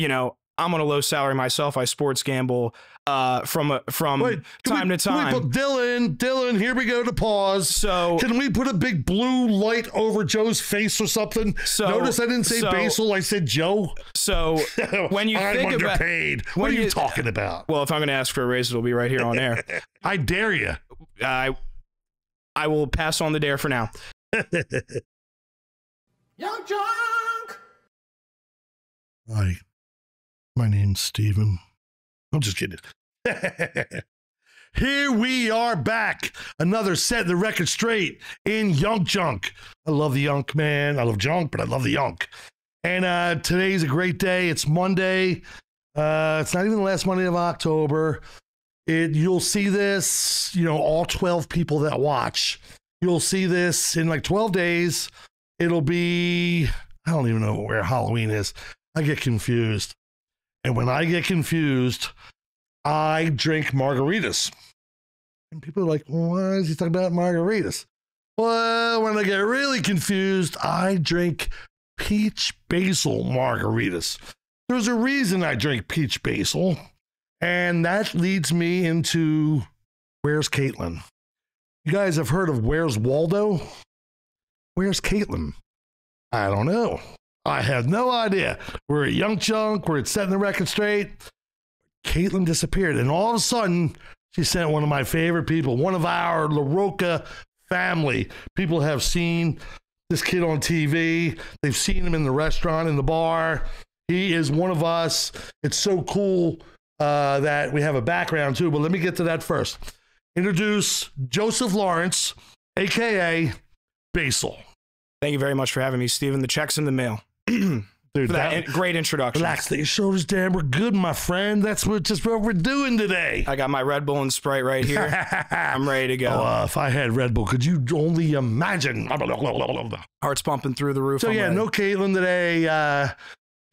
you know, I'm on a low salary myself. I sports gamble from time to time. Can we put Dylan, here we go to pause. So can we put a big blue light over Joe's face or something? So notice I didn't say Basil, I said Joe. So when you think underpaid. about what are you talking about? Well, if I'm going to ask for a raise, it'll be right here on air. I dare you. I will pass on the dare for now. YUNKJunk! Hi, my name's Steven. I'm just kidding. Here we are back. Another Settin The Record Straight in YUNKJunk. I love the Yunk, man. I love junk, but I love the Yunk. And today's a great day. It's Monday. It's not even the last Monday of October. You'll see this, you know, all 12 people that watch. You'll see this in like 12 days. It'll be, I don't even know where Halloween is. I get confused. And when I get confused, I drink margaritas. And people are like, well, why is he talking about margaritas? Well, when I get really confused, I drink peach basil margaritas. There's a reason I drink peach basil. And that leads me into Where's Caitlin? You guys have heard of Where's Waldo? Where's Caitlin? I don't know. I have no idea. We're at YUNKJunk. We're at Settin The Record Straight. Caitlin disappeared. And all of a sudden, she sent one of my favorite people, one of our Roca family. People have seen this kid on TV. They've seen him in the restaurant, in the bar. He is one of us. It's so cool that we have a background too. But let me get to that first. Introduce Joseph Lawrence, a.k.a. Basil. Thank you very much for having me, Steven. The check's in the mail. Dude, that great introduction. Relax, your shoulders down. We're good, my friend. That's just what we're doing today. I got my Red Bull and Sprite right here. I'm ready to go. Oh, if I had Red Bull, could you only imagine? Heart's pumping through the roof. So yeah, no Caitlin today.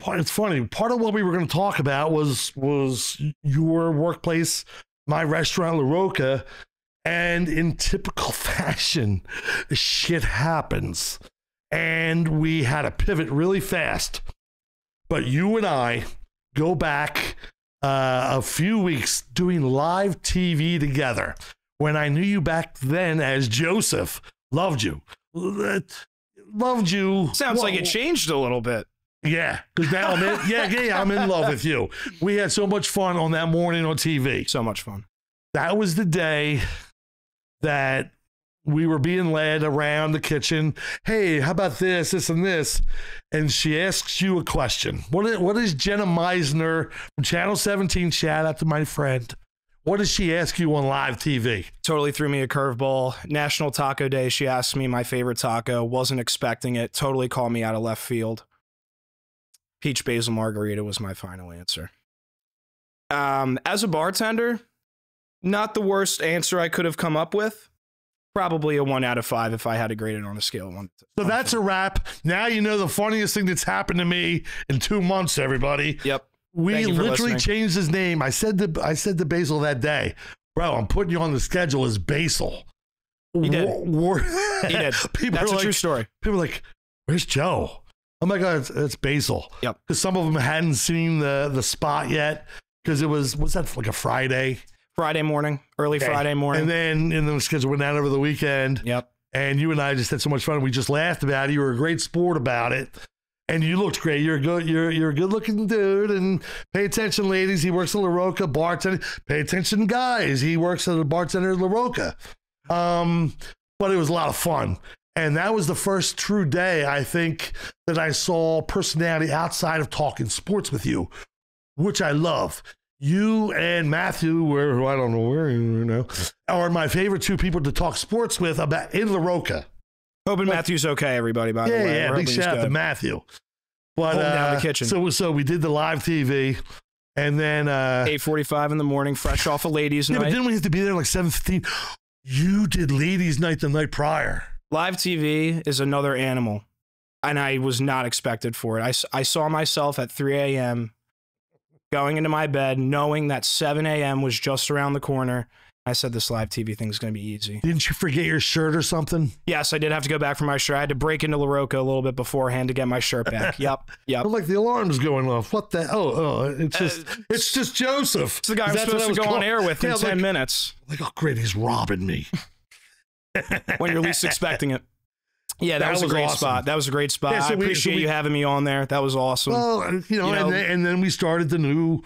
It's funny. Part of what we were going to talk about was your workplace, my restaurant, La Roca, and in typical fashion, shit happens. And we had to pivot really fast. But you and I go back a few weeks doing live TV together when I knew you back then as Joseph. Loved you. Loved you. Sounds like it changed a little bit. Yeah, because now I'm in love with you. We had so much fun on that morning on TV. So much fun. That was the day that we were being led around the kitchen. Hey, how about this, this, and this? And she asks you a question. What is Jenna Meisner from Channel 17? Shout out to my friend. What does she ask you on live TV? Totally threw me a curveball. National Taco Day. She asked me my favorite taco. Wasn't expecting it. Totally called me out of left field. Peach basil margarita was my final answer. As a bartender, not the worst answer I could have come up with. Probably a 1 out of 5 if I had to grade it on a scale of 1 to 10. So that's a wrap. Now you know the funniest thing that's happened to me in 2 months, everybody. Yep. We literally changed his name. I said to Basil that day, bro, I'm putting you on the schedule as Basil. He did. He did. That's a true story. People are like, where's Joe? Oh my God, it's Basil. Yep. Because some of them hadn't seen the spot yet because it was that like a Friday? Friday morning, early Friday morning. And then the schedule went out over the weekend. Yep. And you and I just had so much fun. We just laughed about it. You were a great sport about it. And you looked great. You're a good looking dude. And pay attention, ladies. He works at La Roca, bartender. Pay attention, guys. He works at a bartender at La Roca. But it was a lot of fun. And that was the first true day, I think, that I saw personality outside of talking sports with you, which I love. You and Matthew, who I don't know where, are my favorite 2 people to talk sports with about in La Roca. Hoping Matthew's okay, everybody, by the way. Yeah, big shout out to Matthew. But holding down the kitchen. So we did the live TV, and then 8:45 in the morning, fresh off a ladies' night. But didn't we have to be there like 7:15? You did ladies' night the night prior. Live TV is another animal, and I was not expected for it. I saw myself at 3 a.m. going into my bed, knowing that 7 a.m. was just around the corner. I said this live TV thing's going to be easy. Didn't you forget your shirt or something? Yes, I did have to go back for my shirt. I had to break into La Roca a little bit beforehand to get my shirt back. Yep. But like the alarm's going off. What the? It's just Joseph. It's the guy I'm supposed to go on air with in 10 minutes. Like, oh great, he's robbing me. When you're least expecting it. Yeah, that was a great awesome spot. That was a great spot. Yeah, I appreciate you having me on there. That was awesome. Well, and then we started the new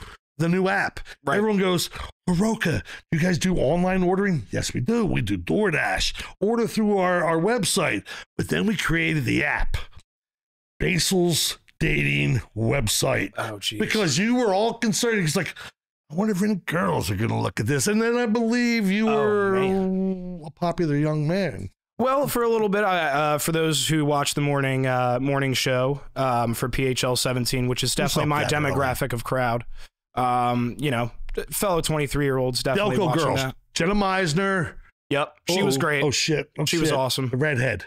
app. Right. Everyone goes, Roca, you guys do online ordering? Yes, we do. We do DoorDash. Order through our website. But then we created the app. Basil's dating website. Oh, geez. Because you were all concerned. He's like, I wonder if any girls are going to look at this. And then I believe you were a popular young man. Well, for a little bit, for those who watch the morning show for PHL 17, which is definitely my demographic of crowd, fellow 23-year-olds definitely Delco watching girls. that. Jenna Meisner. Yep, she was great. Oh shit, she was awesome. The redhead.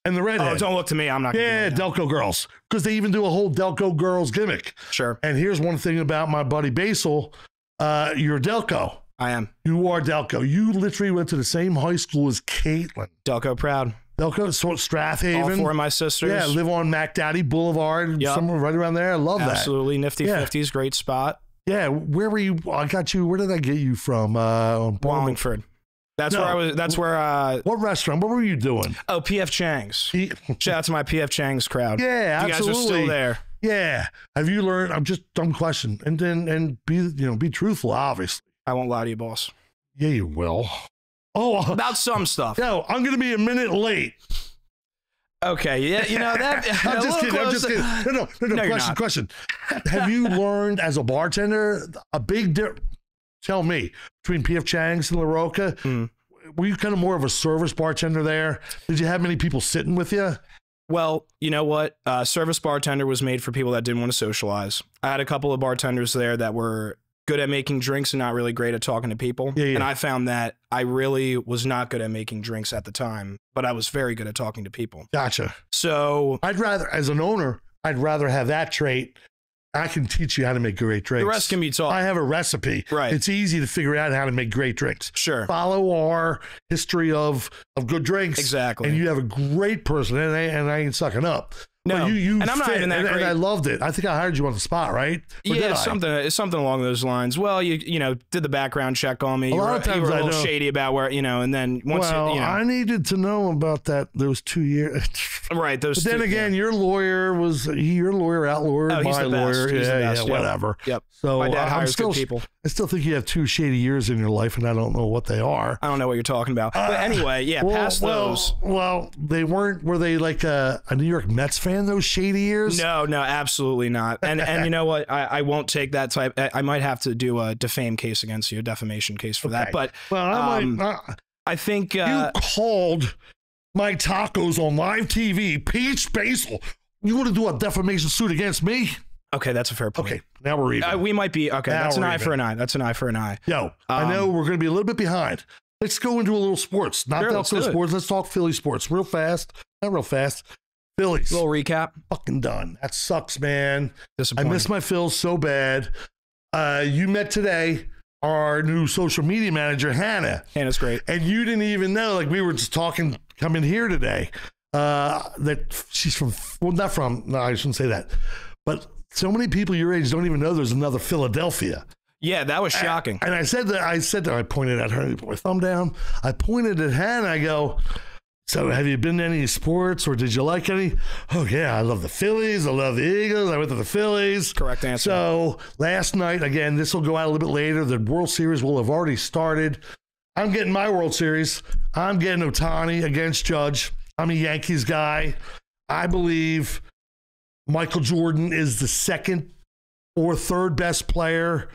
And the redhead. Oh, don't look to me. I'm not. Yeah, Delco girls, because they even do a whole Delco girls gimmick. Sure. And here's one thing about my buddy Basil. You're Delco. I am. You are Delco. You literally went to the same high school as Caitlin. Delco proud. Delco, Strathaven. All four of my sisters. Yeah, live on Mac Daddy Boulevard, somewhere right around there. I love that. Absolutely. Nifty 50s, great spot. Yeah, where were you? I got you. Where did I get you from? Wallingford. Where I was. That's where. What restaurant? What were you doing? Oh, P.F. Chang's. Shout out to my P.F. Chang's crowd. Yeah, you absolutely. guys are still there. Yeah. Have you learned? I'm just dumb question, and be truthful. Obviously, I won't lie to you, boss. Yeah, you will. Oh, about some stuff. Yo, I'm gonna be a minute late. Okay, yeah, that. I'm just kidding. No. Question. Have you learned as a bartender a big difference? Tell me, between P.F. Chang's and La Roca, were you kind of more of a service bartender there? Did you have many people sitting with you? Well, you know what? Service bartender was made for people that didn't want to socialize. I had a couple of bartenders there that were good at making drinks and not really great at talking to people. Yeah. And I found that I really was not good at making drinks at the time, but I was very good at talking to people. Gotcha. So as an owner, I'd rather have that trait. I can teach you how to make great drinks. The rest can be taught. I have a recipe. Right. It's easy to figure out how to make great drinks. Sure. Follow our history of good drinks. Exactly. And you have a great person, and I ain't sucking up. No, you and I'm not even that great. And I loved it. I think I hired you on the spot, right? Yeah, something along those lines. Well, you did the background check on me. A lot of times you were a little shady about where, and then once I needed to know about that those 2 years. Right, those. But then again, your lawyer outlawyered my lawyer. Yeah, whatever. Yep. So my dad hires good people. I still think you have 2 shady years in your life, and I don't know what they are. I don't know what you're talking about. But anyway, past those. Well, they weren't. Were they like a New York Mets fan? Those shady years? No, absolutely not. And you know what? I won't take that type. I might have to do a defame case against you, a defamation case for that. But I think you called my tacos on live TV, Peach Basil. You want to do a defamation suit against me? Okay, that's a fair point. Okay, now we're even. We might be. Okay, that's an eye for an eye. That's an eye for an eye. Yo, I know we're going to be a little bit behind. Let's go into a little sports. Not Delco sports. Let's talk Philly sports real fast. Not real fast. Phillies. Little recap. Fucking done. That sucks, man. I miss my Phils so bad. You met today our new social media manager, Hannah. Hannah's great. And you didn't even know, like we were just talking, coming here today, that she's from, no, I shouldn't say that. But so many people your age don't even know there's another Philadelphia. Yeah, that was shocking. And I said that, I pointed at her, I put my thumb down. I pointed at Hannah, I go, so have you been to any sports or did you like any? Oh, yeah, I love the Phillies. I love the Eagles. I went to the Phillies. Correct answer. So last night, again, this will go out a little bit later. The World Series will have already started. I'm getting my World Series. I'm getting Ohtani against Judge. I'm a Yankees guy. I believe Michael Jordan is the second or third best player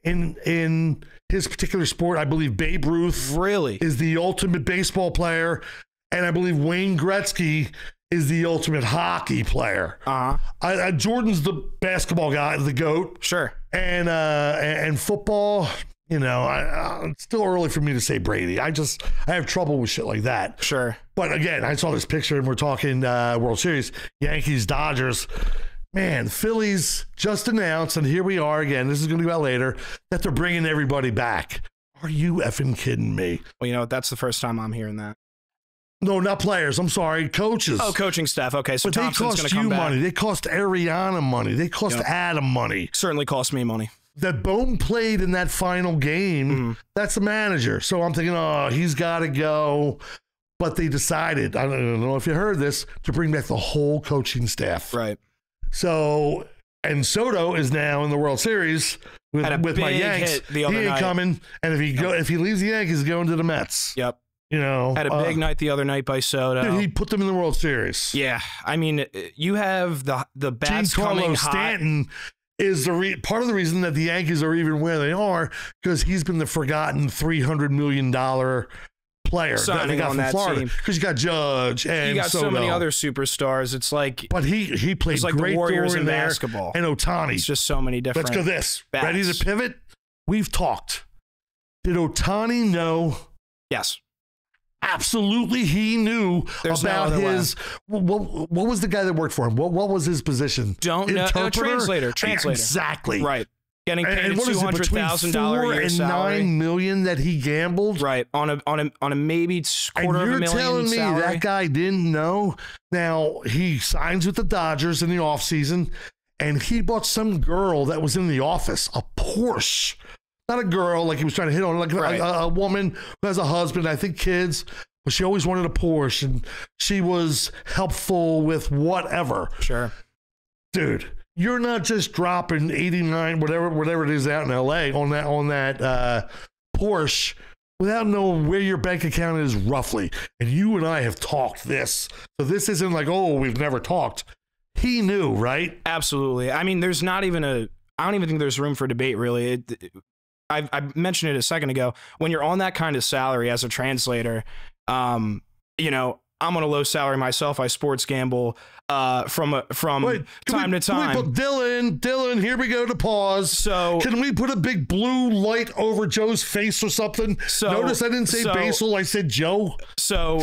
in his particular sport. I believe Babe Ruth is the ultimate baseball player. And I believe Wayne Gretzky is the ultimate hockey player. Jordan's the basketball guy, the GOAT. Sure. And football, it's still early for me to say Brady. I have trouble with shit like that. Sure. But again, I saw this picture and we're talking World Series, Yankees, Dodgers. Man, Phillies just announced, and here we are again. This is going to go out later, that they're bringing everybody back. Are you effing kidding me? Well, that's the first time I'm hearing that. No, not players. I'm sorry, coaches. Oh, coaching staff. Okay, so but they Thompson's going cost to come you back. money. They cost Ariana money. They cost Adam money. Certainly cost me money. That Bone played in that final game, that's the manager. So I'm thinking, oh, he's got to go. But they decided, I don't know if you heard this, to bring back the whole coaching staff. Right. So, and Soto is now in the World Series with my Yanks. The other he ain't night. coming. And if he leaves the Yankees, he's going to the Mets. Yep. Had a big night the other night by Soto. Dude, he put them in the World Series. Yeah, I mean, you have the bats coming hot. Stanton is part of the reason that the Yankees are even where they are, because he's been the forgotten $300 million player that they got from Florida. Because you got Judge and you got Soto. so many other superstars. It's like, but he played like great the Warriors in there, basketball and Ohtani. It's just so many different. Let's go this. Bats. Ready to pivot? We've talked. Did Ohtani know? Yes. Absolutely, he knew There's about no his. What was the guy that worked for him? What was his position? Don't know. Translator. Exactly. Right. Getting paid and $200,000 a year and salary. $9 million that he gambled. Right. On a maybe quarter of a million. And you're telling me salary? that guy didn't know? Now he signs with the Dodgers in the offseason, and he bought some girl that was in the office a Porsche. Not a girl like he was trying to hit on, like a woman who has a husband, I think kids, but she always wanted a Porsche, and she was helpful with whatever. Sure. Dude, you're not just dropping 89, whatever it is out in LA on that Porsche without knowing where your bank account is roughly. And you and I have talked this. So this isn't like, oh, we've never talked. He knew, right? Absolutely. I mean, there's not even I don't even think there's room for debate, really. I mentioned it a second ago. When you're on that kind of salary as a translator, I'm on a low salary myself. I sports gamble from time to time. Dylan, here we go to pause. So can we put a big blue light over Joe's face or something? Notice I didn't say Basil, I said Joe. So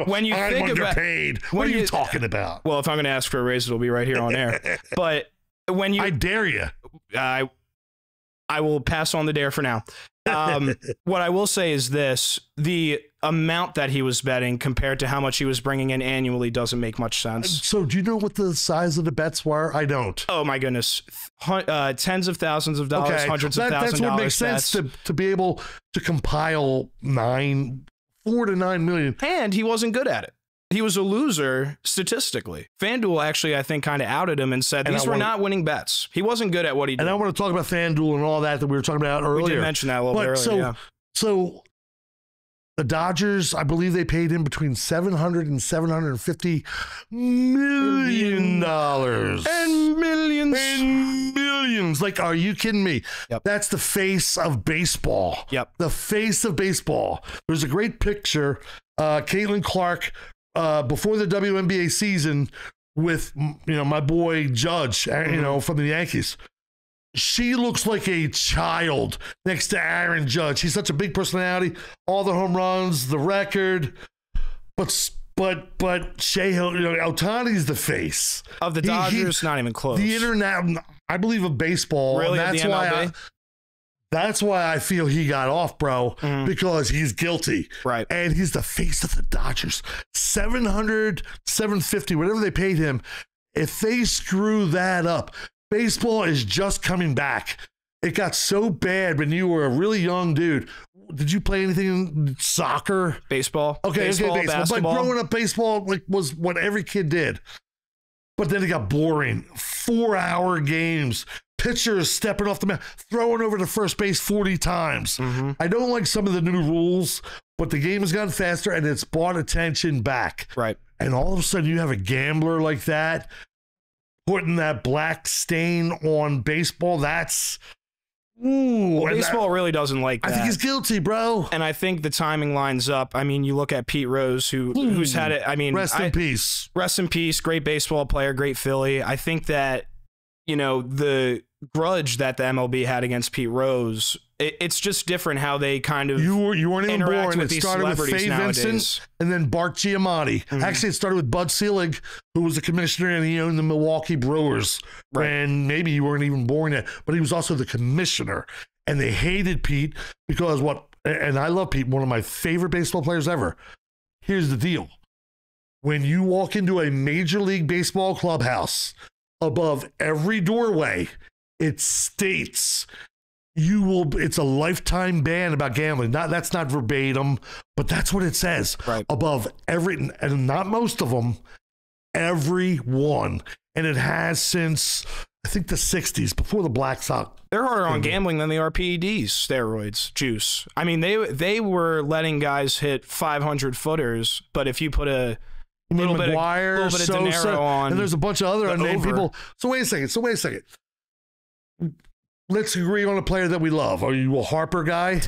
when you I'm think underpaid. What are you talking about? Well, if I'm going to ask for a raise, it'll be right here on air. But when you, I dare you. I will pass on the dare for now. What I will say is this: the amount that he was betting compared to how much he was bringing in annually doesn't make much sense. So do you know what the size of the bets were? I don't. Oh my goodness. Tens of thousands of dollars, hundreds of thousands of dollars. That's what makes sense to be able to compile $4 to $9 million. And he wasn't good at it. He was a loser statistically. FanDuel actually, I think, kind of outed him and said these were not winning bets. He wasn't good at what he did. And I want to talk about FanDuel and all that we were talking about earlier. We did mention that a little bit earlier. So the Dodgers, I believe they paid him between $700 and $750 million. And millions. And millions. Like, are you kidding me? Yep. That's the face of baseball. Yep. The face of baseball. There's a great picture. Caitlin Clark, before the WNBA season with, my boy Judge, from the Yankees. She looks like a child next to Aaron Judge. He's such a big personality, all the home runs, the record. But Shea, Ohtani's the face of the Dodgers. Not even close. The internet, I believe, of baseball. Really, and that's why I feel he got off, bro, because he's guilty. Right. And he's the face of the Dodgers. $700, $750, whatever they paid him. If they screw that up, baseball is just coming back. It got so bad when you were a really young dude. Did you play anything in soccer? Baseball. Okay, baseball. Basketball. But growing up, baseball was what every kid did. But then it got boring. 4-hour games. Pitchers stepping off the mound, throwing over to first base 40 times. I don't like some of the new rules, but the game has gotten faster and it's brought attention back. Right. And all of a sudden you have a gambler like that putting that black stain on baseball. That's baseball really doesn't like that. I think he's guilty, bro. And I think the timing lines up. I mean, you look at Pete Rose, who's had it. I mean, rest in peace. Rest in peace. Great baseball player, great Philly. I think that, the grudge that the MLB had against Pete Rose, it's just different how they kind of you weren't even born. It started with Faye Vincent and then Bart Giamatti. Actually, it started with Bud Selig, who was the commissioner, and he owned the Milwaukee Brewers. Right. And maybe you weren't even born yet, but he was also the commissioner. And they hated Pete because and I love Pete, one of my favorite baseball players ever. Here's the deal. When you walk into a Major League Baseball clubhouse, above every doorway, it states it's a lifetime ban about gambling. That's not verbatim, but that's what it says. Right. Above every, and not most of them, every one. And it has since, I think, the 60s, before the Black Sox. They're harder on gambling than they are PEDs, steroids, juice. I mean, they were letting guys hit 500-footers, but if you put a little bit of De Niro on, and there's a bunch of other unnamed people. So wait a second. Let's agree on a player that we love. Are you a Harper guy?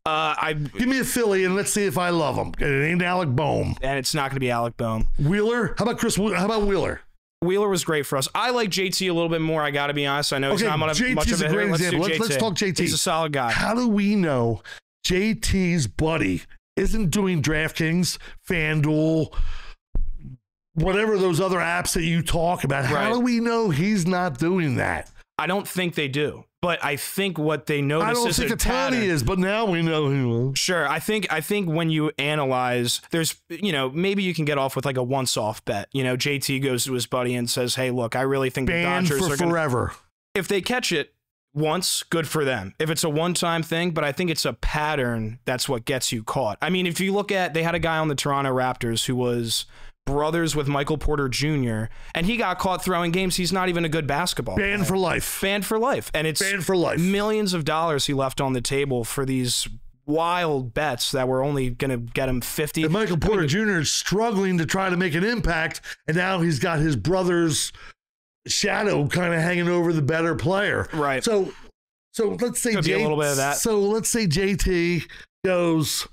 Give me a Philly and let's see if I love him. It ain't Alec Boehm. And it's not going to be Alec Boehm. Wheeler? How about Wheeler? Wheeler was great for us. I like JT a little bit more, I got to be honest. I know he's not much of a hitter. Let's talk JT. He's a solid guy. How do we know JT's buddy isn't doing DraftKings, FanDuel, whatever those other apps that you talk about? How do we know he's not doing that? I don't think they do, but I think what they notice is a pattern. Is, but now we know he will. Sure, I think when you analyze, there's maybe you can get off with like a once-off bet. JT goes to his buddy and says, "Hey, look, I really think the Dodgers are forever." If they catch it once, good for them. If it's a one-time thing, but I think it's a pattern. That's what gets you caught. I mean, if you look at, they had a guy on the Toronto Raptors who was brothers with Michael Porter Jr., and he got caught throwing games. He's not even a good basketball player. Banned for life. Banned for life. And it's banned for life. Millions of dollars he left on the table for these wild bets that were only going to get him 50. And Michael Porter Jr. is struggling to try to make an impact, and now he's got his brother's shadow kind of hanging over the better player. Right. So let's say a little bit of that. So let's say JT goes,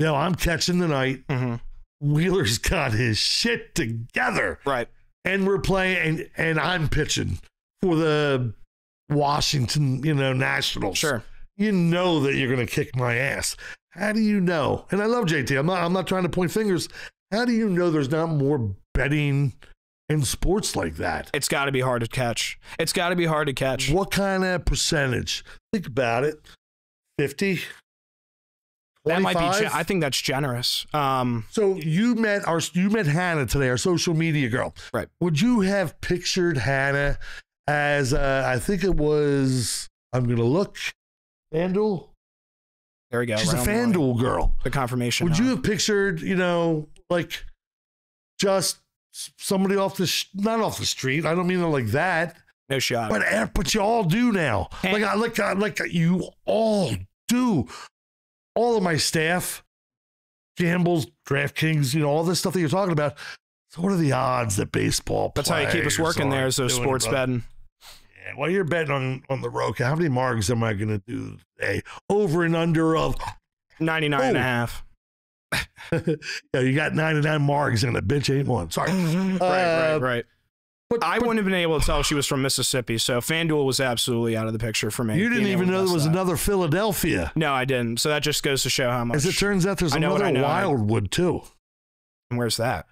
I'm catching tonight. Mm-hmm. Wheeler's got his shit together. Right. And we're playing, and I'm pitching for the Washington, Nationals. Sure. You know that you're going to kick my ass. How do you know? And I love JT. I'm not trying to point fingers. How do you know there's not more betting in sports like that? It's got to be hard to catch. What kind of percentage? Think about it. 50? That might be. I think that's generous. So you met Hannah today, our social media girl. Right. Would you have pictured Hannah as I think it was? I'm gonna look. FanDuel. There we go. She's a FanDuel girl. The confirmation. Would you have pictured, like just somebody not off the street? I don't mean it like that. No shot. But you all do now. Like you all do. All of my staff gambles, DraftKings, all this stuff that you're talking about. So what are the odds that baseball That's how you keep us working there, so sports betting. Yeah, while you're betting on the Roca, how many marks am I going to do today? Over and under of 99 and a half. Yeah, you got 99 marks and a bitch ain't one. Sorry. Right. But I wouldn't have been able to tell she was from Mississippi, so FanDuel was absolutely out of the picture for me. You didn't even know there was another Philadelphia. No, I didn't. So that just goes to show how much. As it turns out, there's another Wildwood, too. And where's that?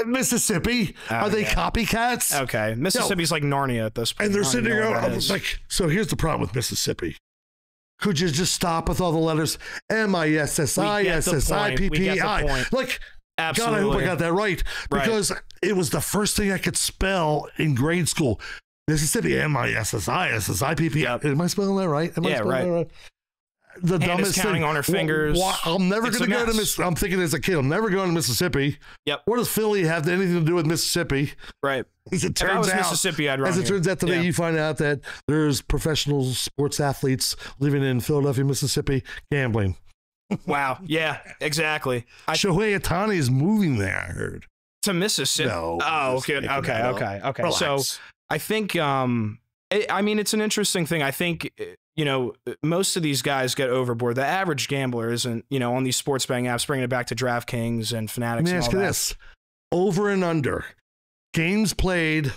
Mississippi. Are they copycats? Okay. Mississippi's like Narnia at this point. And they're sitting there so here's the problem with Mississippi. Could you just stop with all the letters? MISSI, like, absolutely. God, I hope I got that right. Because it was the first thing I could spell in grade school. Mississippi, MISSI. Yep. Am I spelling that right? Right. The dumbest counting thing. on her fingers. I'm never going to go to Mississippi. I'm thinking as a kid, I'm never going to Mississippi. Yep. What does Philly have anything to do with Mississippi? Right. As it turns out, Mississippi, I'd run as it turns out today, you find out that there's professional sports athletes living in Philadelphia, Mississippi, gambling. Wow. Yeah, exactly. Shohei Ohtani is moving there, I heard. To Mississippi. No. Oh, good. Okay. Relax. So I think, it's an interesting thing. I think, most of these guys get overboard. The average gambler isn't, on these sports betting apps, bringing it back to DraftKings and Fanatics. Let me ask you this. Over and under. Games played.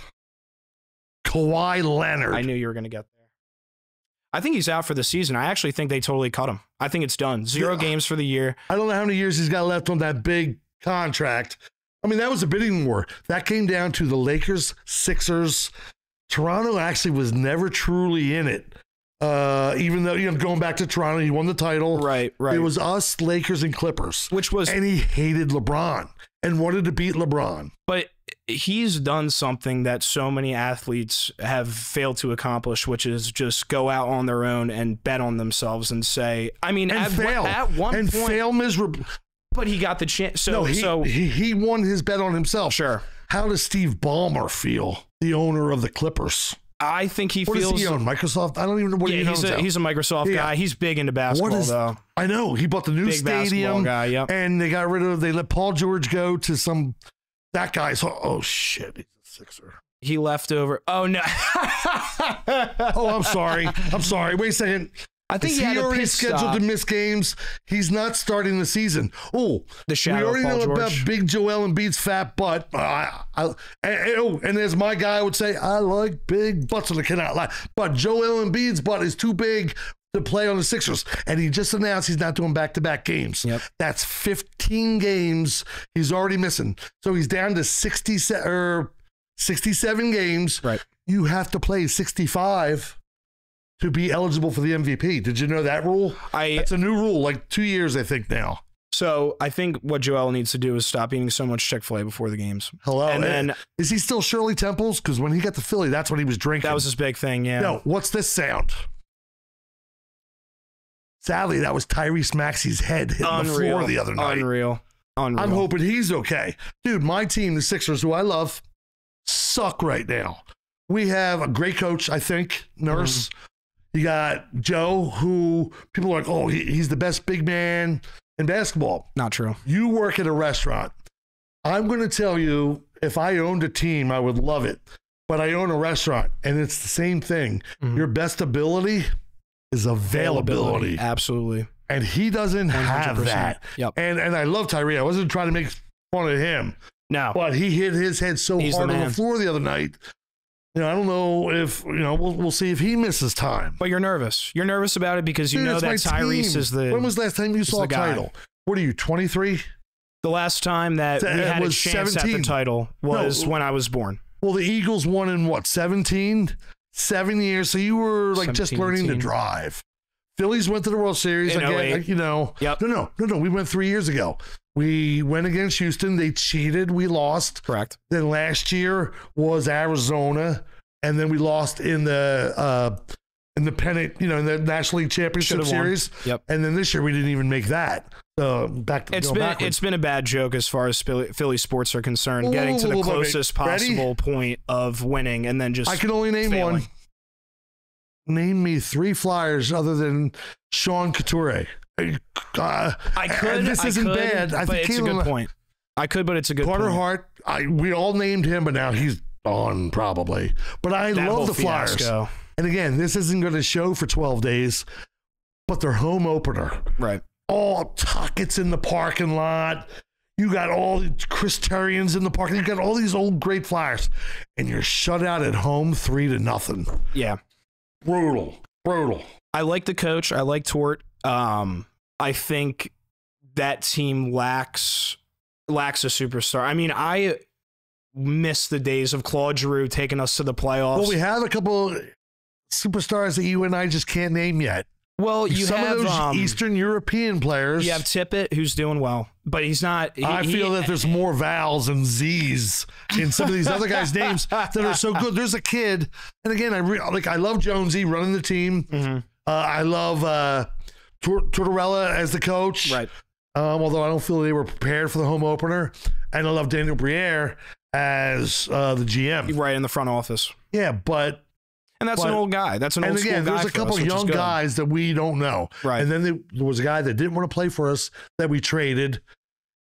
Kawhi Leonard. I knew you were going to get there. I think he's out for the season. I actually think they totally cut him. I think it's done. 0 games for the year. I don't know how many years he's got left on that big contract. I mean, that was a bidding war. That came down to the Lakers, Sixers. Toronto actually was never truly in it. Even though, going back to Toronto, he won the title. Right. It was us, Lakers, and Clippers. And he hated LeBron and wanted to beat LeBron. But he's done something that so many athletes have failed to accomplish, which is just go out on their own and bet on themselves and say, I mean, at one point, fail miserably. But he got the chance. He won his bet on himself. Sure. How does Steve Ballmer feel, the owner of the Clippers? I think he feels. What does he own? Microsoft? I don't even know what he owns. He's a Microsoft guy. He's big into basketball, though. I know. He bought the new stadium. Guy, yep. And they let Paul George go to that guy's. Oh, shit. He's a Sixer. He left over. Oh, no. Oh, I'm sorry. Wait a second. I think he already scheduled to miss games. He's not starting the season. Oh, the shadow. We already know George. About Big Joel Embiid's fat butt. And as my guy would say, I like big butts, and I cannot lie. But Joel Embiid's butt is too big to play on the Sixers, and he just announced he's not doing back-to-back games. Yep. That's 15 games he's already missing. So he's down to 67 games. Right. You have to play 65. To be eligible for the MVP. Did you know that rule? That's a new rule, like 2 years, I think, now. So I think what Joel needs to do is stop eating so much Chick-fil-A before the games. Hello. And then, is he still Shirley Temples? Because when he got to Philly, that's what he was drinking. That was his big thing, yeah. No, what's this sound? Sadly, that was Tyrese Maxey's head hitting the floor the other night. Unreal. I'm hoping he's okay. Dude, my team, the Sixers, who I love, suck right now. We have a great coach, I think, Nurse. You got Joe, who people are like, oh, he's the best big man in basketball. Not true. You work at a restaurant. I'm going to tell you, if I owned a team, I would love it. But I own a restaurant, and it's the same thing. Your best ability is availability. Absolutely. And he doesn't 100%. Have that. Yep. And I love Tyree. I wasn't trying to make fun of him. No. But he hit his head so hard on the floor the other night. I don't know if, we'll see if he misses time. But you're nervous. You're nervous about it because you know that Tyrese is the. When was the last time you saw a title? What are you, 23? The last time that we had a chance 17. At the title was when I was born. Well, the Eagles won in what, 17? 7 years. So you were like 17, just learning 18. To drive. Phillies went to the World Series again. Yep. No. We went 3 years ago. We went against Houston. They cheated. We lost. Correct. Then last year was Arizona, and then we lost in the pennant, in the National League Championship Series. Yep. And then this year we didn't even make that. It's been a bad joke as far as Philly sports are concerned, getting to the closest possible point of winning, and then just. I can only name one. Name me 3 Flyers other than Sean Couture. I could. This isn't bad. But it's a good point. I could, but it's a good point. Carter Hart. We all named him, but now he's gone probably. But I love the Flyers. Fiasco. And again, this isn't going to show for 12 days, but their home opener. Right. All Tuckett's in the parking lot. You got all Chris Terrians in the parking lot. You got all these old great Flyers, and you're shut out at home 3-0. Yeah. Brutal. I like the coach. I like Tort. I think that team lacks a superstar. I mean, I miss the days of Claude Giroux taking us to the playoffs. Well, we have a couple superstars that you and I just can't name yet. Well, you some have of those Eastern European players. You have Tippett, who's doing well, but he's not. I feel that there's more vowels and Z's in some of these other guys' names that are so good. There's a kid, and again, I love Jonesy running the team. Mm-hmm. I love Tortorella as the coach. Right. Although I don't feel they were prepared for the home opener, and I love Daniel Briere as the GM. Right in the front office. Yeah, but. And that's an old guy. That's an old school guy. And again, there's a couple young guys that we don't know. Right. And then there was a guy that didn't want to play for us that we traded,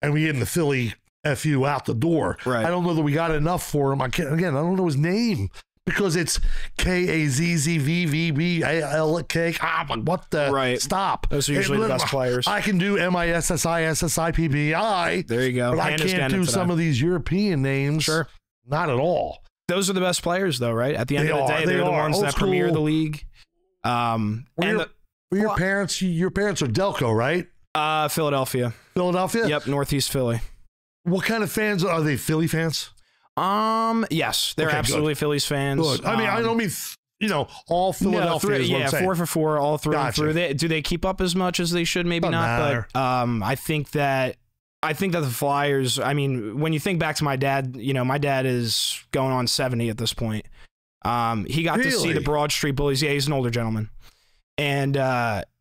and we gave him the Philly FU out the door. Right. I don't know that we got enough for him. I don't know his name because it's KAZZVVBALK. What the? Right. Stop. Those are usually the best players. I can do MISSISSIPBI. There you go. But I can't do some of these European names. Sure. Not at all. Those are the best players, though, right? At the end of the day, they're the ones that premier the league. Your parents are Delco, right? Philadelphia. Philadelphia? Yep, Northeast Philly. What kind of fans are they? Philly fans? Yes, they're absolutely good. Phillies fans. Good. I mean, I don't mean all Philadelphia. Is what I'm saying. 4 for 4, all through and Gotcha. through. Do they keep up as much as they should? Maybe Doesn't not. matter. But I think that the Flyers. I mean, when you think back to my dad, my dad is going on 70 at this point. He got to see the Broad Street Bullies. Yeah, he's an older gentleman. And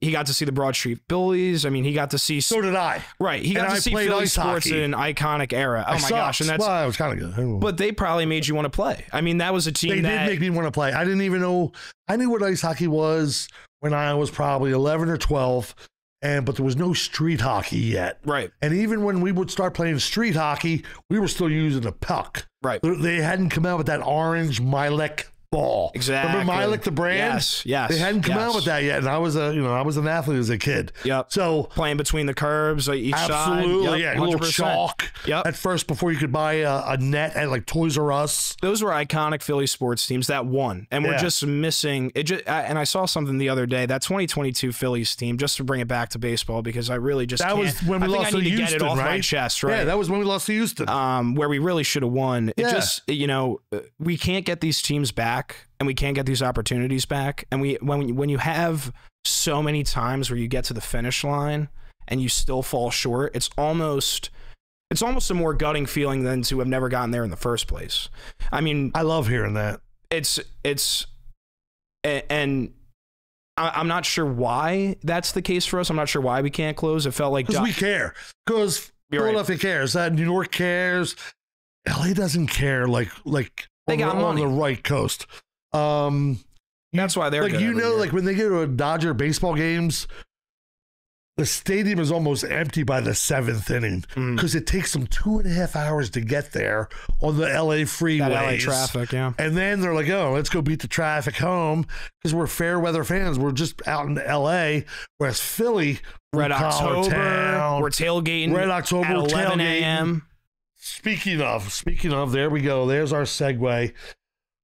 he got to see the Broad Street Bullies. I mean, he got to see. So did I. Right. He got to see Philly sports in an iconic era. Oh, my gosh. And that's. Well, it was kind of good. But they probably made you want to play. I mean, that was a team They did make me want to play. I didn't even know. I knew what ice hockey was when I was probably 11 or 12. But there was no street hockey yet. Right. And even when we would start playing street hockey, we were still using a puck. Right. They hadn't come out with that orange Milek ball. Exactly. Remember Milek, the brand? Yes. They hadn't come out with that yet, and I was an athlete as a kid. Yep. So playing between the curbs, each side. Absolutely, Yep, yeah. A little 100%. chalk. Yep. At first, before you could buy a net at like Toys R Us. Those were iconic Philly sports teams that won, and we're just missing it. And I saw something the other day, that 2022 Phillies team, just to bring it back to baseball, because I really just that can't. was when we lost to Houston, get it off right? my chest, right? Yeah, that was when we lost to Houston. Where we really should have won. It Yeah. just, we can't get these teams back, and we can't get these opportunities back. And when you have so many times where you get to the finish line and you still fall short, it's almost a more gutting feeling than to have never gotten there in the first place. I mean, I love hearing that. And I'm not sure why that's the case for us. I'm not sure why we can't close. It felt like Because we care. Because Philadelphia cares. New York cares. LA doesn't care like they got money on the right coast. That's why they're like, good every year. like when they go to a Dodger baseball games, the stadium is almost empty by the 7th inning because it takes them 2.5 hours to get there on the LA freeways. That LA traffic, yeah. And then they're like, oh, let's go beat the traffic home because we're fair weather fans. We're just out in LA, whereas Philly, Red October, we're tailgating Red October, at 11 a.m. Speaking of, there we go. There's our segue.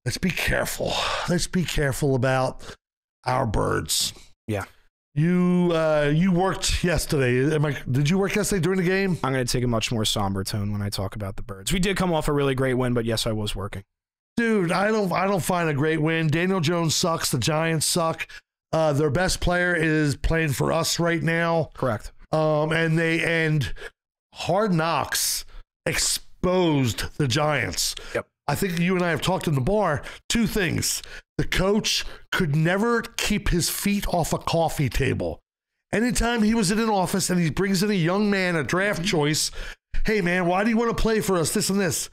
Let's be careful. Let's be careful about our birds. Yeah. You worked yesterday. Did you work yesterday during the game? I'm going to take a much more somber tone when I talk about the birds. We did come off a really great win, but yes, I was working. Dude, I don't find a great win. Daniel Jones sucks. The Giants suck. Their best player is playing for us right now. Correct. And Hard Knocks exposed the Giants. Yep. I think you and I have talked in the bar. 2 things. The coach could never keep his feet off a coffee table. Anytime he was in an office and he brings in a young man, a draft choice, hey man, why do you want to play for us? This and this.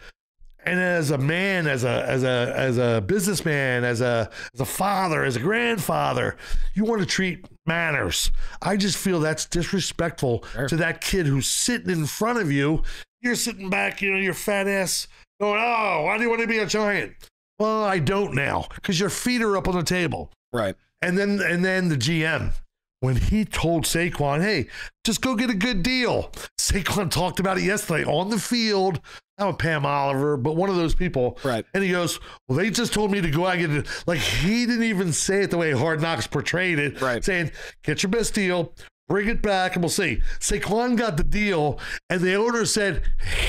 And as a man, as a businessman, as a father, as a grandfather, you want to treat manners. I just feel that's disrespectful to that kid who's sitting in front of you. You're sitting back, your fat ass going, oh, why do you want to be a Giant? Well, I don't now because your feet are up on the table. Right. And then the GM, when he told Saquon, hey, just go get a good deal. Saquon talked about it yesterday on the field. Not with Pam Oliver, but one of those people. Right. And he goes, well, they just told me to go out and get it. Like, he didn't even say it the way Hard Knocks portrayed it. Right. Saying, get your best deal, bring it back, and we'll see. Saquon got the deal, and the owner said,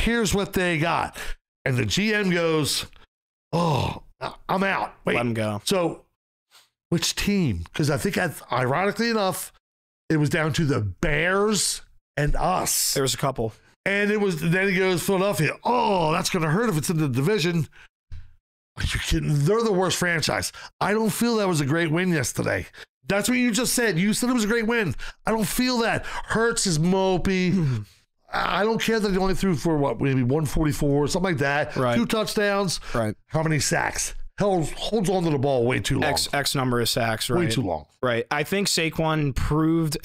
here's what they got. And the GM goes, oh, I'm out. Wait. Let him go. So, which team? Because I think, ironically enough, it was down to the Bears and us. There was a couple. And then he goes, Philadelphia. Oh, that's going to hurt if it's in the division. Are you kidding? They're the worst franchise. I don't feel that was a great win yesterday. That's what you just said. You said it was a great win. I don't feel that. Hurts is mopey. I don't care that he only threw for maybe 144, something like that. Right. 2 touchdowns. Right. How many sacks? Holds on to the ball way too long. X number of sacks, right? Way too long. Right. I think Saquon proved.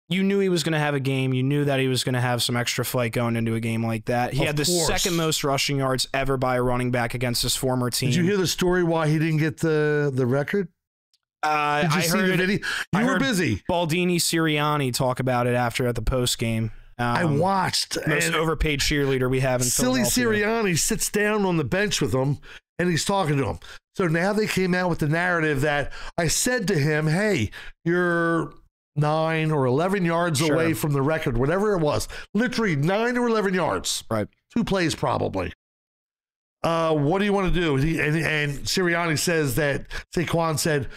You knew he was going to have a game. You knew that he was going to have some extra fight going into a game like that. He had the second most rushing yards ever by a running back against his former team. Did you hear the story why he didn't get the record? Did you see the video? You were busy. Baldini Sirianni talk about it at the post game. I watched. Most overpaid cheerleader we have in Silly Philadelphia. Sirianni sits down on the bench with him, and he's talking to him. So now they came out with the narrative that I said to him, hey, you're 9 or 11 yards away from the record, whatever it was. Literally 9 or 11 yards. Right. 2 plays probably. what do you want to do? And Sirianni says that Saquon said,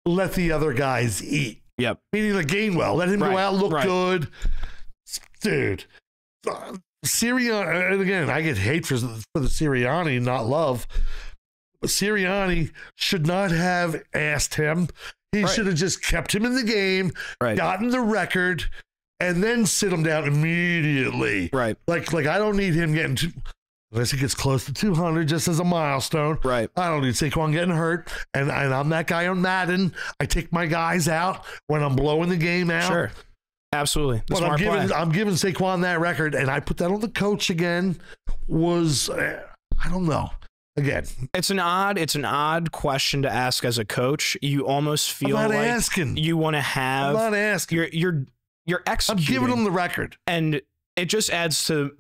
let the other guys eat. Yep. Meaning the Gainwell. Let him go out, look good. Dude. Sirianni, and again, I get hate for the Sirianni, not love. But Sirianni should not have asked him. He should have just kept him in the game, gotten the record, and then sit him down immediately. Right. Like I don't need him getting unless he gets close to 200 just as a milestone. Right. I don't need Saquon getting hurt. And I'm that guy on Madden. I take my guys out when I'm blowing the game out. Sure. Absolutely. But I'm giving Saquon that record, and I put that on the coach again. I don't know. Again, it's an odd question to ask as a coach. You almost feel I'm not like asking. You want to have. I'm not asking. You're executing. I'm giving him the record, and it just adds to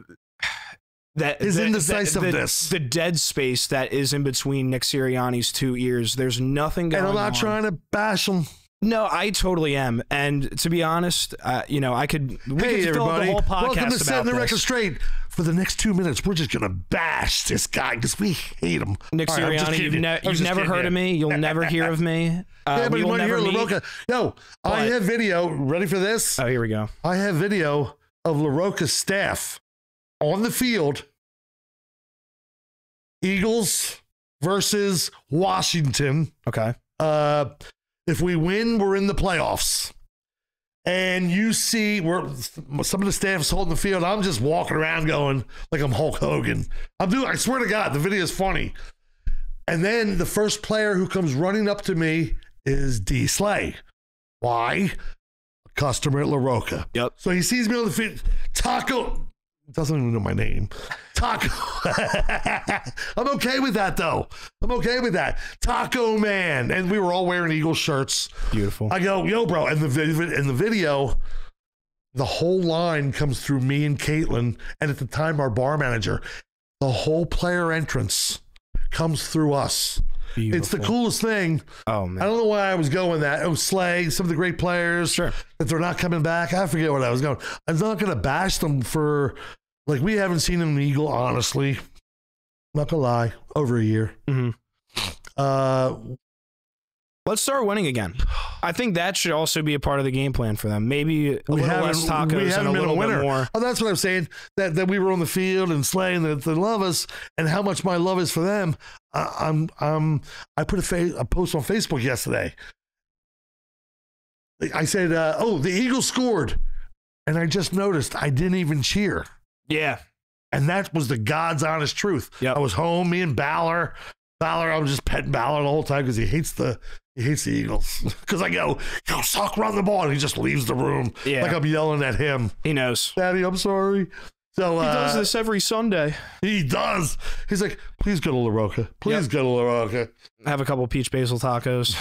that his indecisiveness, the dead space that is in between Nick Sirianni's two ears. There's nothing going on. And I'm not trying to bash him. No, I totally am. And to be honest, we could fill up the whole podcast welcome to Settin The Record this. Straight. For the next 2 minutes, we're just going to bash this guy because we hate him. Nick Sirianni, you've never heard of me. You'll never hear of me. Yeah, but you want to hear LaRocca. Yo, I have video. Ready for this? Oh, here we go. I have video of LaRocca's staff on the field. Eagles versus Washington. Okay. If we win, we're in the playoffs. And you see some of the staff's holding the field. I'm just walking around going like I'm Hulk Hogan. I swear to God, the video is funny. And then the first player who comes running up to me is D. Slay. Why? A customer at LaRocca. Yep. So he sees me on the field. Taco. Doesn't even know my name. Taco. I'm okay with that, though. I'm okay with that. Taco Man. And we were all wearing Eagle shirts. Beautiful. I go, yo, bro. And in the video, the whole line comes through me and Caitlin. And at the time, our bar manager, the whole player entrance comes through us. Beautiful. It's the coolest thing. Oh, man. I don't know why I was going that. Oh, Slay, some of the great players. Sure. That they're not coming back. I forget what I was going. I'm not going to bash them for... Like, we haven't seen an Eagle, honestly. Not gonna lie, over a year. Mm-hmm. Let's start winning again. I think that should also be a part of the game plan for them. Maybe a little less tacos and a little bit more. Oh, that's what I'm saying. That we were on the field and slaying that they love us, and how much my love is for them. I put a post on Facebook yesterday. I said, the Eagles scored, and I just noticed I didn't even cheer. Yeah. And that was the God's honest truth. Yep. I was home, me and Ballard, I was just petting Ballard the whole time because he hates the Eagles. Because I go, yo, Sock, run the ball. And he just leaves the room. Yeah. Like I'm yelling at him. He knows. Daddy, I'm sorry. So he does this every Sunday. He does. He's like, please go to LaRocca. Please go to LaRocca. Have a couple peach basil tacos.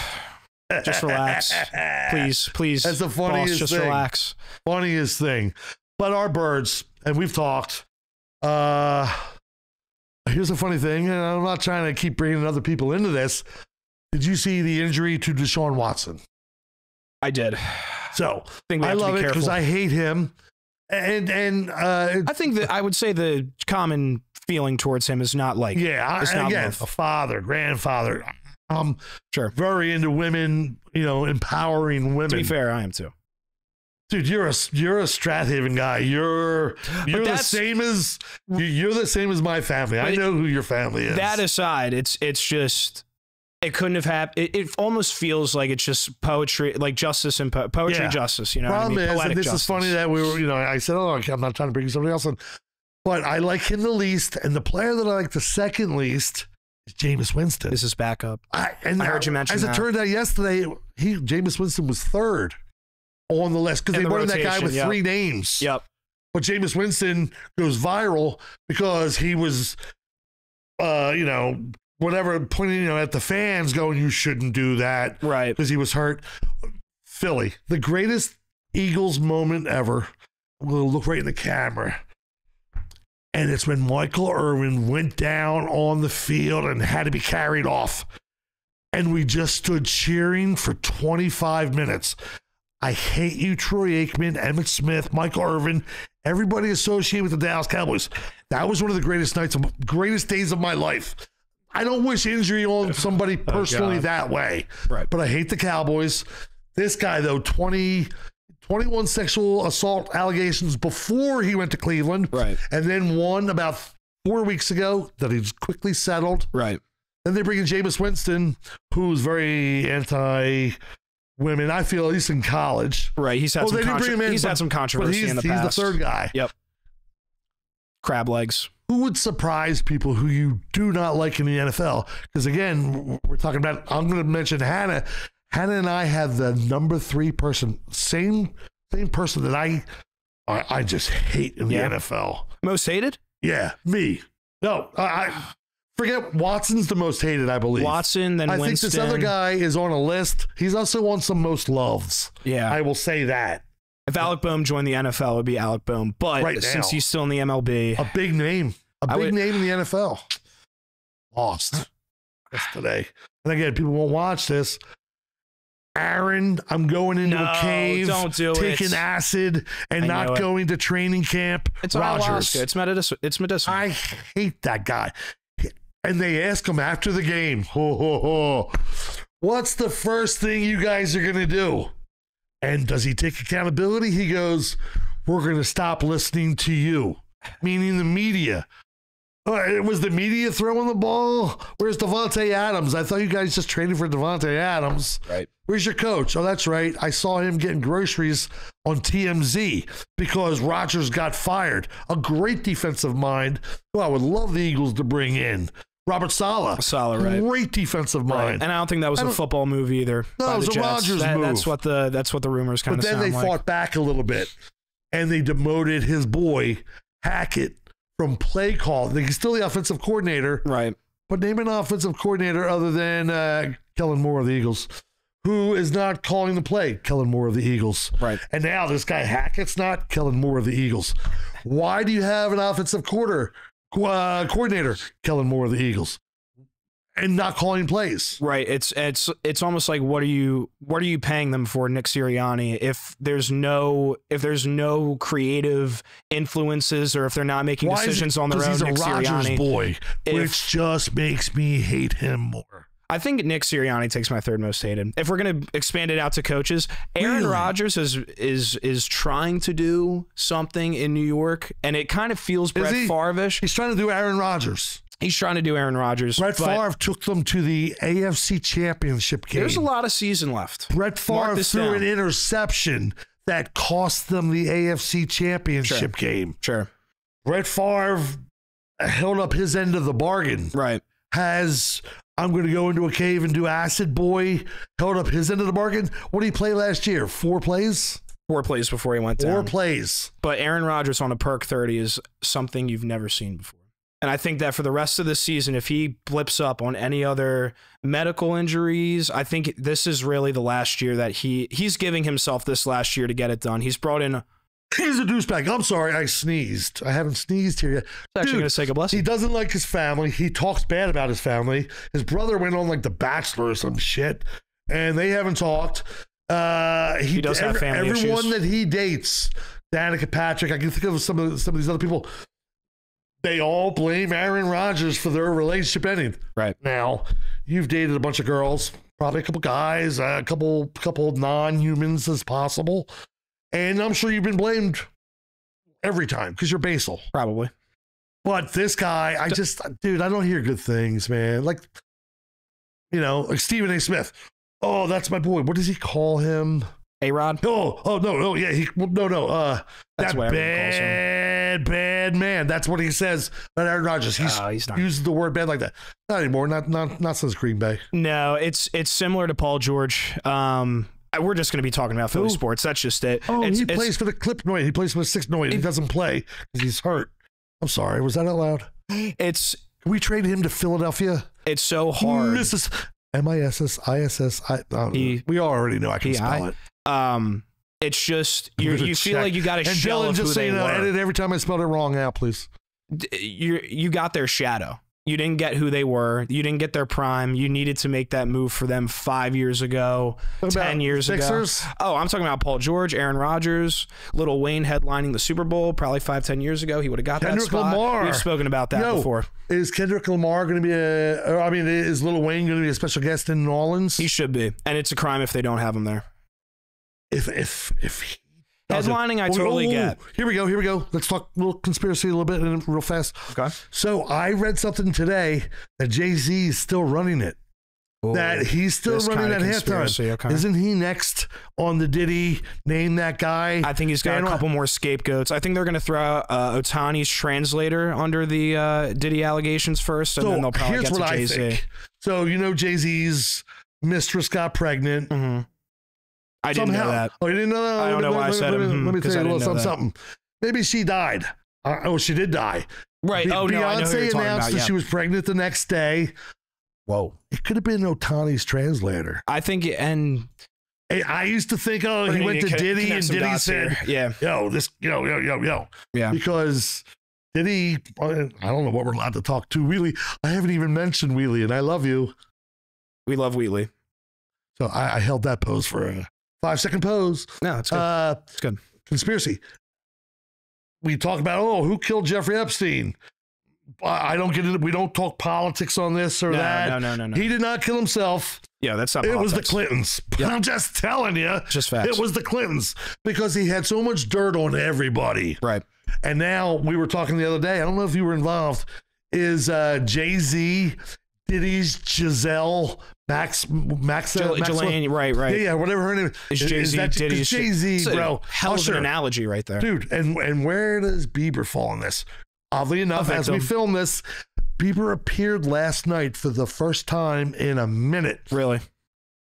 Just relax. Please. That's the funniest boss, just thing. relax. Funniest thing. But our birds, and we've talked, here's a funny thing, and I'm not trying to keep bringing other people into this. Did you see the injury to Deshaun Watson? I did. So I love it because I hate him. And I think that I would say the common feeling towards him is not like, a father, grandfather. Sure. Very into women, empowering women. To be fair, I am too. Dude, you're a Strathaven guy. You're the same as my family. I know who your family is. That aside, it's just it couldn't have happened. It almost feels like it's just poetry, like justice and poetry justice. You know, problem what I mean? is, and this justice. is funny that we were. I said, I'm not trying to bring somebody else in, but I like him the least, and the player that I like the second least is Jameis Winston. This is backup. I heard you mention that. As it turned out yesterday, Jameis Winston was third on the list because they wanted that guy with three names. Yep. But Jameis Winston goes viral because he was, whatever, pointing at the fans going, you shouldn't do that. Right. Because he was hurt. Philly, the greatest Eagles moment ever. I'm going to look right in the camera. And it's when Michael Irvin went down on the field and had to be carried off. And we just stood cheering for 25 minutes. I hate you, Troy Aikman, Emmitt Smith, Michael Irvin, everybody associated with the Dallas Cowboys. That was one of the greatest days of my life. I don't wish injury on somebody personally that way. Right. But I hate the Cowboys. This guy, though, 21 sexual assault allegations before he went to Cleveland. Right. And then one about 4 weeks ago that he's quickly settled. Right. Then they bring in Jameis Winston, who's very anti-women, I feel, at least in college. Right. He's had some controversy in the past. He's the third guy. Yep. Crab legs. Who would surprise people who you do not like in the NFL? Because again, we're talking about, I'm going to mention Hannah. Hannah and I have the number 3 person, same person that I just hate in the NFL. Most hated? Yeah, me. No, I forget Watson's the most hated, I believe. Watson, then Winston. I think this other guy is on a list. He's also on some most loves. Yeah. I will say that. If Alec Boehm joined the NFL, it would be Alec Boehm. But right since he's still in the MLB. A big name. Name in the NFL. Lost. That's today. And again, people won't watch this. Aaron, I'm going into a cave, taking acid, and not going to training camp. It's Rogers. It's medicinal. I hate that guy. And they ask him after the game, what's the first thing you guys are going to do? And does he take accountability? He goes, we're going to stop listening to you, meaning the media. Was the media throwing the ball? Where's Devontae Adams? I thought you guys just traded for Devontae Adams. Right. Where's your coach? Oh, that's right. I saw him getting groceries on TMZ because Rodgers got fired. A great defensive mind who I would love the Eagles to bring in. Robert Saleh. Right. Great defensive mind. And I don't think that was a football move either. No, it was a Rodgers move. That's what the rumors kind of sound like. But then they fought back a little bit, and they demoted his boy, Hackett, from play call. He's still the offensive coordinator. Right. But name an offensive coordinator other than Kellen Moore of the Eagles, who is not calling the play. Kellen Moore of the Eagles. Right. And now this guy Hackett's not. Kellen Moore of the Eagles. Why do you have an offensive coordinator? Kellen Moore of the Eagles. And not calling plays. Right. It's almost like what are you paying them for, Nick Sirianni, if there's no creative influences or if they're not making decisions on their own. He's a Nick Rodgers Sirianni, boy, which just makes me hate him more. I think Nick Sirianni takes my third most hated. If we're going to expand it out to coaches, Aaron Rodgers is trying to do something in New York, and it kind of feels Brett Favre-ish. He's trying to do Aaron Rodgers. He's trying to do Aaron Rodgers. Brett Favre took them to the AFC Championship game. There's a lot of season left. Brett Favre threw an interception that cost them the AFC Championship game. Sure. Brett Favre held up his end of the bargain. Right. I'm going to go into a cave and do acid boy, held up his end of the bargain. What did he play last year? 4 plays? 4 plays before he went down. 4 plays. But Aaron Rodgers on a perk 30 is something you've never seen before. And I think that for the rest of the season, if he blips up on any other medical injuries, I think this is really the last year that he's giving himself this last year to get it done. He's brought in... He's a douchebag. I'm sorry, I sneezed. I haven't sneezed here yet. It's actually going to say God bless. He doesn't like his family. He talks bad about his family. His brother went on like The Bachelor or some shit, and they haven't talked. He does have family issues. Everyone that he dates, Danica Patrick, I can think of some of these other people, they all blame Aaron Rodgers for their relationship ending. Right. Now, you've dated a bunch of girls, probably a couple guys, a couple non-humans as possible. And I'm sure you've been blamed every time because you're Basil. Probably. But this guy, I don't hear good things, man. Like Stephen A. Smith. Oh, that's my boy. What does he call him? A-Rod? No. Yeah, that's that bad man. That's what he says about Aaron Rodgers. He's not uses the word bad like that. Not anymore. Not since Green Bay. No, it's similar to Paul George. We're just going to be talking about Philly sports. That's just it. Oh, he plays for the Clip Noid. He plays for the 6 Noid. He doesn't play because he's hurt. I'm sorry. Was that out loud? Can we trade him to Philadelphia? It's so hard. Mrs. MISSISS. We already know I can spell it. It's just you feel like you got a shell of who they were. Edit every time I spelled it wrong out, please. You got their shadow. You didn't get who they were. You didn't get their prime. You needed to make that move for them 5 years ago, 10 years Sixers? ago. Oh, I'm talking about Paul George, Aaron Rodgers, Lil Wayne headlining the Super Bowl probably 5-10 years ago. He would have got Kendrick that spot. Lamar. We've spoken about that before. Is Kendrick Lamar going to be is Lil Wayne going to be a special guest in New Orleans? He should be. And it's a crime if they don't have him there. If he Headlining, I totally get. Here we go. Let's talk a little conspiracy a little bit and real fast. Okay. So I read something today that Jay-Z is still running it. Ooh, that he's still running that halftime. Okay. Isn't he next on the Diddy Name That Guy? I think he's got a couple more scapegoats. I think they're going to throw out Otani's translator under the Diddy allegations first, and then they'll probably get to Jay-Z. So, Jay-Z's mistress got pregnant. Mm-hmm. I didn't know that. Oh, you didn't know that? I don't know why I said it. Let me tell you a little something. Maybe she died. She did die. Right. Beyonce I know who you're talking announced about, that she was pregnant the next day. Whoa. It could have been Otani's translator. I think, and I used to think, he went to Diddy and Diddy said, yo. Yeah. Because Diddy, I don't know what we're allowed to talk to. Wheelie, I haven't even mentioned Wheelie, and I love you. We love Wheelie. So I held that pose for a 5-second pose. No, it's good. It's good. Conspiracy. We talk about, who killed Jeffrey Epstein? I don't get it. We don't talk politics on this or that. No. He did not kill himself. Yeah, that's not politics. It was politics. the Clintons. Yep. I'm just telling you. Just facts. It was the Clintons because he had so much dirt on everybody. Right. And now we were talking the other day. I don't know if you were involved. Is Jay-Z, Diddy's Giselle, Jelaine, right. Yeah, whatever her name is. Jay-Z, Diddy's Jay-Z, bro. Hell of an analogy right there. Dude, and where does Bieber fall in this? Oddly enough, as we film this, Bieber appeared last night for the first time in a minute. Really?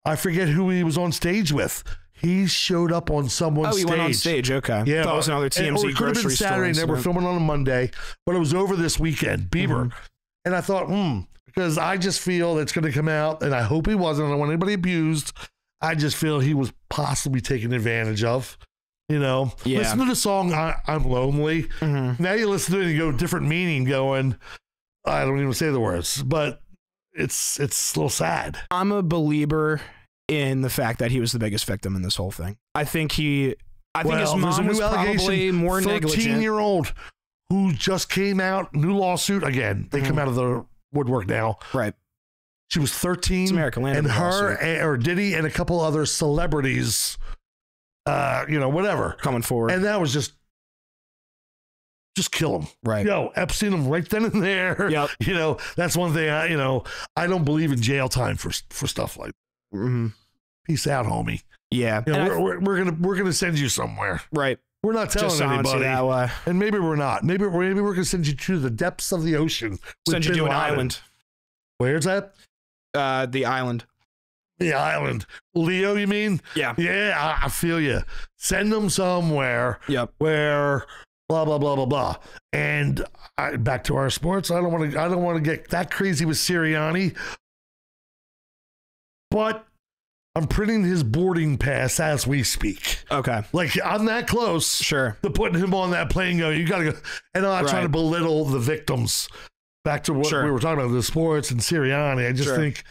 I forget who he was on stage with. He showed up on someone's stage. Oh, he went on stage. Okay. Yeah. That was another TMZ it could have been Saturday. They were filming on a Monday, but it was over this weekend. Bieber. Mm-hmm. And I thought, because I just feel it's going to come out, and I hope he wasn't. I don't want anybody abused. I just feel he was possibly taken advantage of. Listen to the song I'm Lonely. Mm-hmm. Now you listen to it and you go different meaning going, I don't even say the words, but it's a little sad. I'm a believer in the fact that he was the biggest victim in this whole thing. I think his mom was probably more negligent. 13-year-old who just came out, new lawsuit. Again, they come out of the woodwork now. Right. She was 13. It's American land. And her or Diddy and a couple other celebrities whatever. Coming forward. And that was just kill him. Right. Epstein him right then and there. Yep. That's one thing I don't believe in jail time for stuff like that. Mm-hmm. Peace out, homie. Yeah. We're gonna send you somewhere. Right. We're not telling anybody. That way. And maybe we're not. Maybe we're gonna send you to the depths of the ocean. Send you to an island. Where's that? The island. The island. Leo, you mean? Yeah. Yeah, I feel you. Send them somewhere. Yep. Where blah blah blah blah blah. And back to our sports. I don't want to get that crazy with Sirianni, but I'm printing his boarding pass as we speak. Okay. Like I'm that close. Sure. To putting him on that plane. You gotta go. And I'm not trying to belittle the victims. Back to what we were talking about, the sports and Sirianni. I just think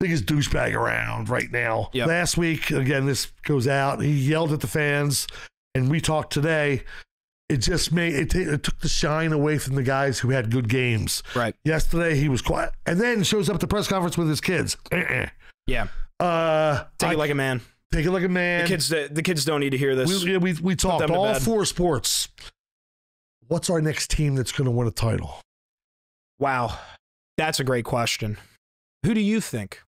biggest douchebag around right now. Yep. Last week, again, this goes out. He yelled at the fans, and we talked today. It just it took the shine away from the guys who had good games. Right. Yesterday, he was quiet, and then shows up at the press conference with his kids. Yeah. Take it like a man. Take it like a man. The kids don't need to hear this. We talked all 4 sports. What's our next team that's going to win a title? Wow, that's a great question. Who do you think?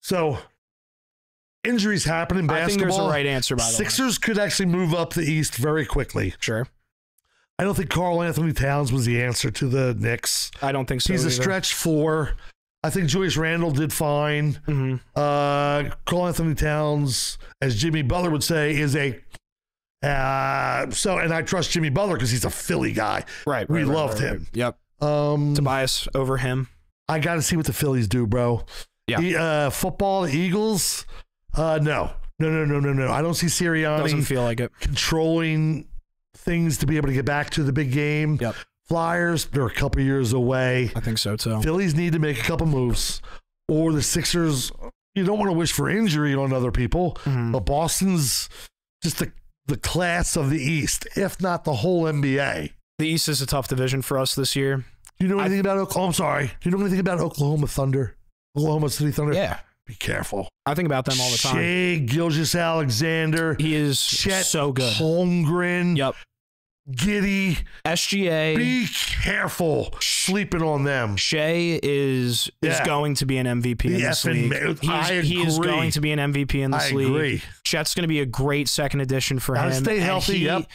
So, injuries happen in basketball. I think there's a right answer, by the way. Sixers could actually move up the East very quickly. Sure. I don't think Karl Anthony Towns was the answer to the Knicks. I don't think so. He's a stretch 4. I think Julius Randle did fine. Mm-hmm. Karl Anthony Towns, as Jimmy Butler would say, is a and I trust Jimmy Butler because he's a Philly guy. Right. We loved him. Yep. Tobias over him. I got to see what the Phillies do, bro. Yeah. Football, the Eagles. No. I don't see Sirianni. Doesn't feel like it. Controlling things to be able to get back to the big game. Yep. Flyers, they're a couple years away. I think so too. Phillies need to make a couple moves. Or the Sixers, you don't want to wish for injury on other people, but Boston's just the class of the East, if not the whole NBA. The East is a tough division for us this year. Do you know anything about Oklahoma? I'm sorry. Do you know anything about Oklahoma Thunder? Oklahoma City Thunder? Yeah. Be careful. I think about them all the time. Shea Gilgeous-Alexander. He is Chet so good. Holmgren. Yep. Giddy. SGA. Be careful sleeping on them. Shea is going to be an MVP in this league. He is going to be an MVP in this league. I agree. Chet's going to be a great second addition for him. Stay healthy. And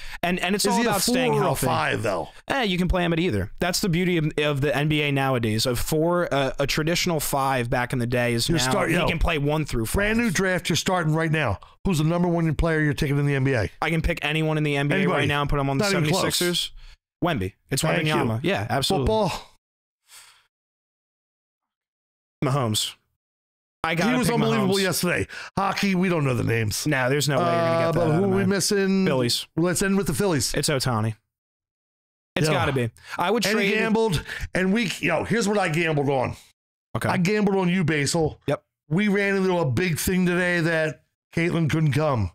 it's all about staying healthy. Is he a 4 or a 5 though? You can play him at either. That's the beauty of the NBA nowadays. A traditional 5 back in the day is he can play 1 through 5. Brand new draft you're starting right now. Who's the number 1 player you're taking in the NBA? I can pick anyone in the NBA right now and put him on the 76ers. Wemby. It's Wembanyama. Yeah, absolutely. Football. Mahomes. He was unbelievable yesterday. Hockey, we don't know the names. No, there's no way you're going to get that. But who are we missing? Phillies. Let's end with the Phillies. It's Ohtani. It's got to be. I would trade. And he gambled, and here's what I gambled on. Okay. I gambled on you, Basil. Yep. We ran into a big thing today that Caitlin couldn't come.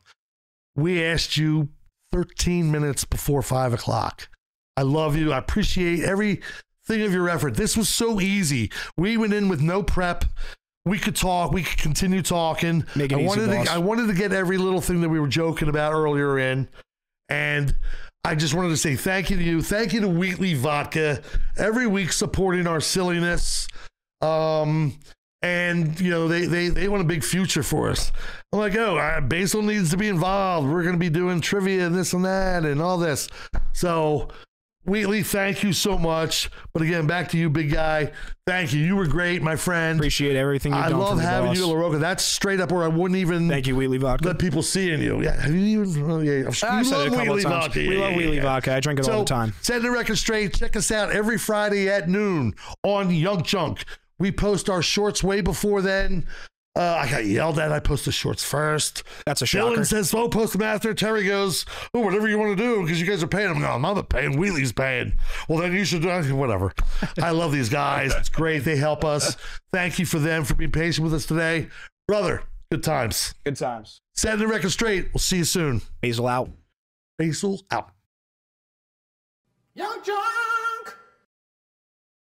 We asked you 13 minutes before 5 o'clock. I love you. I appreciate everything of your effort. This was so easy. We went in with no prep. We could talk. We could continue talking. I wanted to get every little thing that we were joking about earlier in. And I just wanted to say thank you to you. Thank you to Wheatley Vodka. Every week supporting our silliness. And, they want a big future for us. I'm like, Basil needs to be involved. We're going to be doing trivia and this and that and all this. So, Wheatley, thank you so much. But again, back to you, big guy. Thank you. You were great, my friend. Appreciate everything you've done for me, I love having you at La Roca. That's straight up where I wouldn't even thank you, Wheatley Vodka. Let people see in you. Yeah, have you even? I've said it a couple of times. We love Wheatley Vodka. I drink it all the time. Setting the record straight. Check us out every Friday at noon on YUNKJunk. We post our shorts way before then. I got yelled at. I post the shorts first. That's a shocker. Dylan says, post them after. Terry goes, whatever you want to do because you guys are paying them. No, I'm not paying. Wheatley's paying. Well, then you should do whatever. I love these guys. It's great. They help us. Thank you for them for being patient with us today. Brother, good times. Good times. Setting the record straight. We'll see you soon. Basil out. Basil out. YUNKJunk!